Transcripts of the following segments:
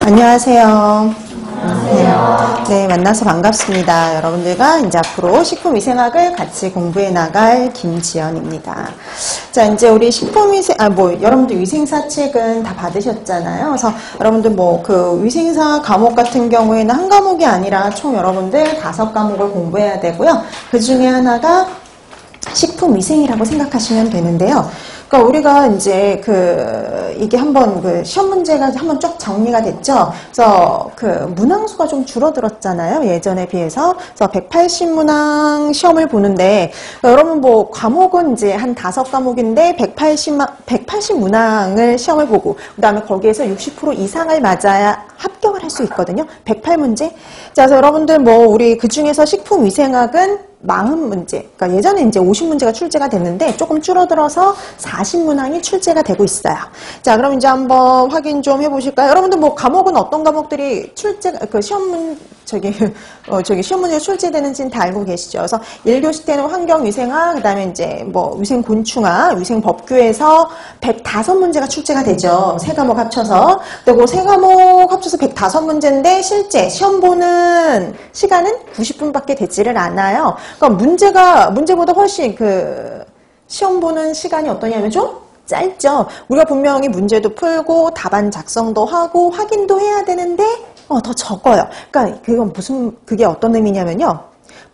안녕하세요. 네, 만나서 반갑습니다. 여러분들과 이제 앞으로 식품위생학을 같이 공부해 나갈 김지연입니다. 자, 이제 우리 여러분들 위생사 책은 다 받으셨잖아요. 그래서 여러분들 그 위생사 과목 같은 경우에는 한 과목이 아니라 총 여러분들 5과목을 공부해야 되고요. 그 중에 하나가 식품위생이라고 생각하시면 되는데요. 그러니까 우리가 이제 이게 한번 시험 문제가 한번 쫙 정리가 됐죠. 그래서 문항수가 좀 줄어들었잖아요. 예전에 비해서. 그래서 180문항 시험을 보는데, 여러분 과목은 이제 한 5과목인데 180문항을 시험을 보고, 그 다음에 거기에서 60% 이상을 맞아야 합격을 할 수 있거든요. 108문제. 자, 그래서 여러분들 우리 그 중에서 식품위생학은 40문제, 그러니까 예전에 이제 50문제가 출제가 됐는데 조금 줄어들어서 40문항이 출제가 되고 있어요. 자, 그럼 이제 한번 확인 좀 해보실까요? 여러분들 과목은 어떤 과목들이 시험 문제가 출제되는지는 다 알고 계시죠? 그래서 1교시 때는 환경위생학, 그 다음에 이제 위생곤충학, 위생법규에서 105문제가 출제가 되죠. 3과목 합쳐서. 그리고 3과목 합쳐서 105문제인데 실제 시험 보는 시간은 90분밖에 되지를 않아요. 그러니까 문제보다 훨씬 시험 보는 시간이 어떠냐면 좀 짧죠. 우리가 분명히 문제도 풀고 답안 작성도 하고 확인도 해야 되는데 더 적어요. 그러니까 그게 어떤 의미냐면요.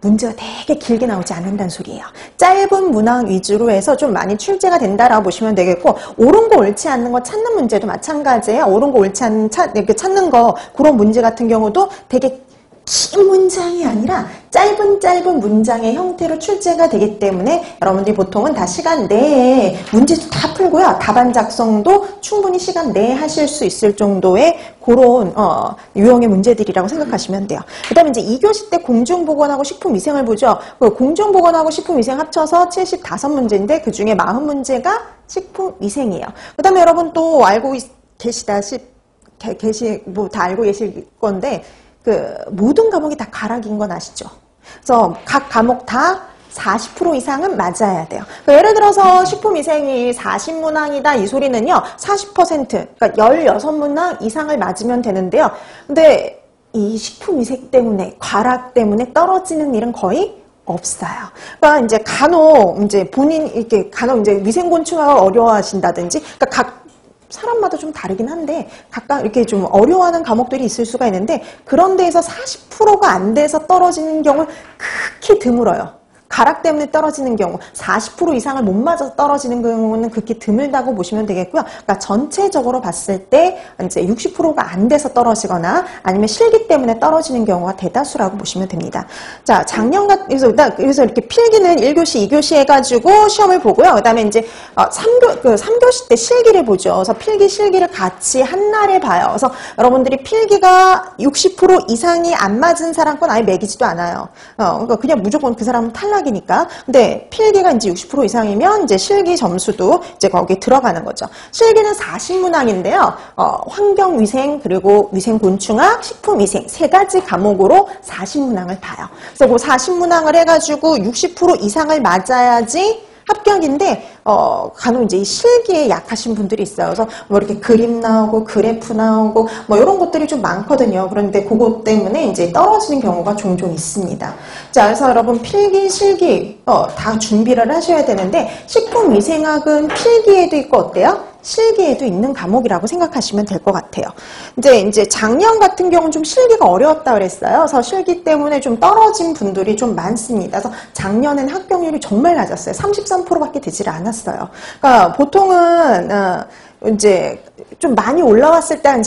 문제가 되게 길게 나오지 않는다는 소리예요. 짧은 문항 위주로 해서 좀 많이 출제가 된다라고 보시면 되겠고, 옳은 거 옳지 않는 거 찾는 문제도 마찬가지예요. 옳은 거 옳지 않는 찾는 거, 그런 문제 같은 경우도 되게 긴 문장이 아니라 짧은 문장의 형태로 출제가 되기 때문에 여러분들이 보통은 다 시간 내에 문제도 다 풀고요. 답안 작성도 충분히 시간 내에 하실 수 있을 정도의 그런 유형의 문제들이라고 생각하시면 돼요. 그 다음에 이제 2교시 때 공중보건하고 식품위생을 보죠. 공중보건하고 식품위생 합쳐서 75문제인데 그 중에 40문제가 식품위생이에요. 그 다음에 여러분 또 알고 계시다시피 다 알고 계실 건데 모든 과목이 다 가락인 건 아시죠? 그래서 각 과목 다 40% 이상은 맞아야 돼요. 그러니까 예를 들어서 식품위생이 40문항이다 이 소리는요, 40%, 그러니까 16문항 이상을 맞으면 되는데요. 근데 이 식품위생 때문에, 과락 때문에 떨어지는 일은 거의 없어요. 그러니까 이제 간혹 이제 위생곤충학을 어려워하신다든지, 그러니까 각 사람마다 좀 다르긴 한데 각각 이렇게 좀 어려워하는 과목들이 있을 수가 있는데, 그런 데에서 40%가 안 돼서 떨어지는 경우는 극히 드물어요. 가락 때문에 떨어지는 경우, 40% 이상을 못 맞아서 떨어지는 경우는 극히 드물다고 보시면 되겠고요. 그러니까 전체적으로 봤을 때 이제 60%가 안 돼서 떨어지거나 아니면 실기 때문에 떨어지는 경우가 대다수라고 보시면 됩니다. 자, 그래서 이렇게 필기는 1교시, 2교시 해가지고 시험을 보고요. 그 다음에 이제 3교시 때 실기를 보죠. 그래서 필기, 실기를 같이 한날에 봐요. 그래서 여러분들이 필기가 60% 이상이 안 맞은 사람 건 아예 매기지도 않아요. 그러니까 그냥 무조건 그 사람은 탈락 이니까. 근데 필기가 이제 60% 이상이면 이제 실기 점수도 이제 거기에 들어가는 거죠. 실기는 40문항인데요. 환경위생, 그리고 위생곤충학, 식품위생 3가지 과목으로 40문항을 봐요. 그래서 그 40문항을 해가지고 60% 이상을 맞아야지 합격인데, 간혹 이제 이 실기에 약하신 분들이 있어요. 그래서 이렇게 그림 나오고, 그래프 나오고, 이런 것들이 좀 많거든요. 그런데 그것 때문에 이제 떨어지는 경우가 종종 있습니다. 자, 그래서 여러분 필기, 실기, 다 준비를 하셔야 되는데, 식품위생학은 필기에도 있고, 어때요? 실기에도 있는 과목이라고 생각하시면 될 것 같아요. 이제 작년 같은 경우는 좀 실기가 어려웠다 그랬어요. 그래서 실기 때문에 좀 떨어진 분들이 좀 많습니다. 그래서 작년엔 합격률이 정말 낮았어요. 33%밖에 되질 않았어요. 그러니까 보통은 이제 좀 많이 올라왔을 때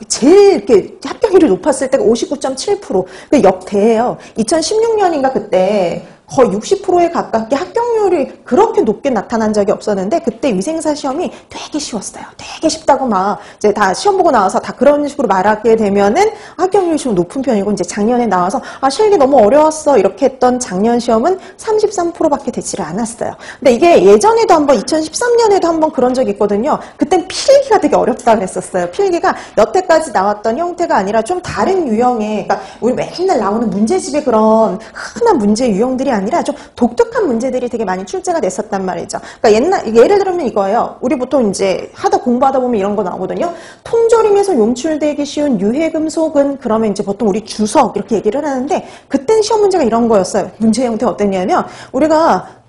제일 이렇게 합격률이 높았을 때가 59.7%. 그 역대예요. 2016년인가 그때 거의 60%에 가깝게 합격률이 그렇게 높게 나타난 적이 없었는데, 그때 위생사 시험이 되게 쉬웠어요. 되게 쉽다고 이제 다 시험 보고 나와서 다 그런 식으로 말하게 되면은 합격률이 좀 높은 편이고, 이제 작년에 나와서 실기 너무 어려웠어 이렇게 했던 작년 시험은 33%밖에 되지를 않았어요. 근데 이게 예전에도 한번 2013년에도 한번 그런 적이 있거든요. 그땐 필기가 되게 어렵다 그랬었어요. 필기가 여태까지 나왔던 형태가 아니라 좀 다른 유형의, 그러니까 우리 맨날 나오는 문제집의 그런 흔한 문제 유형들이 아니라 좀 독특한 문제들이 되게 많이 출제가 됐었단 말이죠. 그러니까 예를 들면 이거예요. 우리 보통 이제 공부하다 보면 이런 거 나오거든요. 통조림에서 용출되기 쉬운 유해금속은 그러면 이제 보통 우리 주석 이렇게 얘기를 하는데 그때는 시험 문제가 이런 거였어요. 문제 형태 어땠냐면 우리가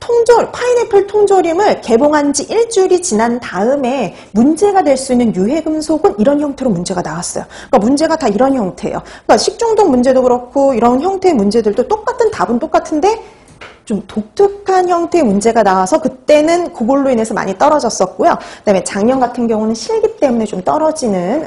파인애플 통조림을 개봉한 지 일주일이 지난 다음에 문제가 될 수 있는 유해금속은 이런 형태로 문제가 나왔어요. 그러니까 문제가 다 이런 형태예요. 그러니까 식중독 문제도 그렇고 이런 형태의 문제들도 답은 똑같은데 좀 독특한 형태의 문제가 나와서 그때는 그걸로 인해서 많이 떨어졌었고요. 그다음에 작년 같은 경우는 실기 때문에 좀 떨어지는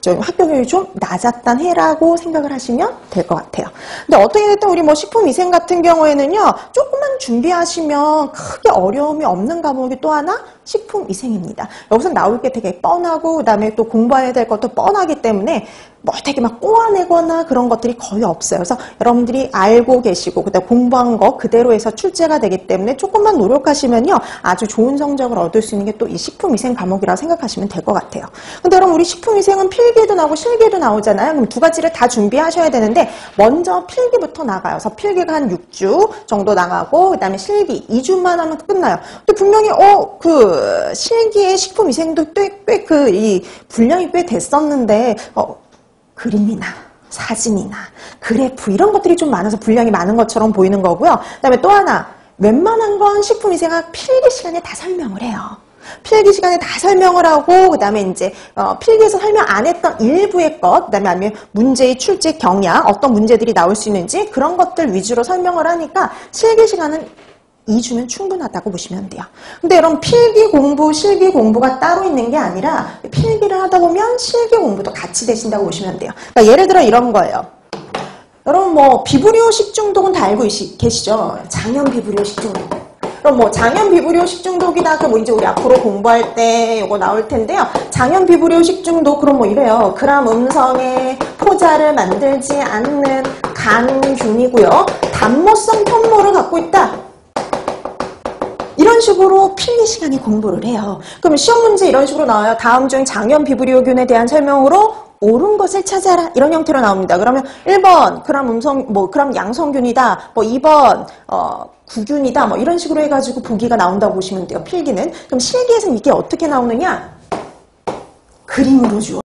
좀 합격률이 좀 낮았단 해라고 생각을 하시면 될 것 같아요. 근데 어떻게 됐든 우리 뭐 식품위생 같은 경우에는요, 조금만 준비하시면 크게 어려움이 없는 과목이 또 하나 식품위생입니다. 여기서 나올 게 되게 뻔하고 그다음에 또 공부해야 될 것도 뻔하기 때문에 뭐 되게 막 꼬아내거나 그런 것들이 거의 없어요. 그래서 여러분들이 알고 계시고 그다음에 공부한 거 그대로 해서 출제가 되기 때문에 조금만 노력하시면요 아주 좋은 성적을 얻을 수 있는 게 또 이 식품위생 과목이라고 생각하시면 될 것 같아요. 근데 여러분 우리 식품위생은 필기에도 나오고 실기에도 나오잖아요. 그럼 두 가지를 다 준비하셔야 되는데 먼저 필기부터 나가요. 그래서 필기가 한 6주 정도 나가고 그다음에 실기 2주만 하면 끝나요. 근데 분명히 실기의 식품위생도 꽤 이 분량이 꽤 됐었는데 그림이나 사진이나 그래프 이런 것들이 좀 많아서 분량이 많은 것처럼 보이는 거고요. 그다음에 또 하나 웬만한 건 식품위생학 필기 시간에 다 설명을 해요. 필기 시간에 다 설명을 하고 그다음에 이제 필기에서 설명 안 했던 일부의 것 그다음에 아니면 문제의 출제 경향 어떤 문제들이 나올 수 있는지 그런 것들 위주로 설명을 하니까 실기 시간은 2주면 충분하다고 보시면 돼요. 근데 여러분 필기 공부, 실기 공부가 따로 있는 게 아니라 필기를 하다 보면 실기 공부도 같이 되신다고 보시면 돼요. 그러니까 예를 들어 이런 거예요. 여러분 뭐 비브리오 식중독은 다 알고 계시죠? 장염 비브리오 식중독. 그럼 뭐 장염 비브리오 식중독이다. 그럼 뭐 이제 우리 앞으로 공부할 때 이거 나올 텐데요. 장염 비브리오 식중독 그럼 뭐 이래요. 그람 음성의 포자를 만들지 않는 간균이고요. 단모성 편모를 갖고 있다. 이런 식으로 필기 시간에 공부를 해요. 그러면 시험 문제 이런 식으로 나와요. 다음 중 장염 비브리오균에 대한 설명으로 옳은 것을 찾아라. 이런 형태로 나옵니다. 그러면 1번 그람 양성균이다. 뭐 2번 구균이다. 뭐 이런 식으로 해가지고 보기가 나온다고 보시면 돼요. 필기는. 그럼 실기에서는 이게 어떻게 나오느냐? 그림으로 주어.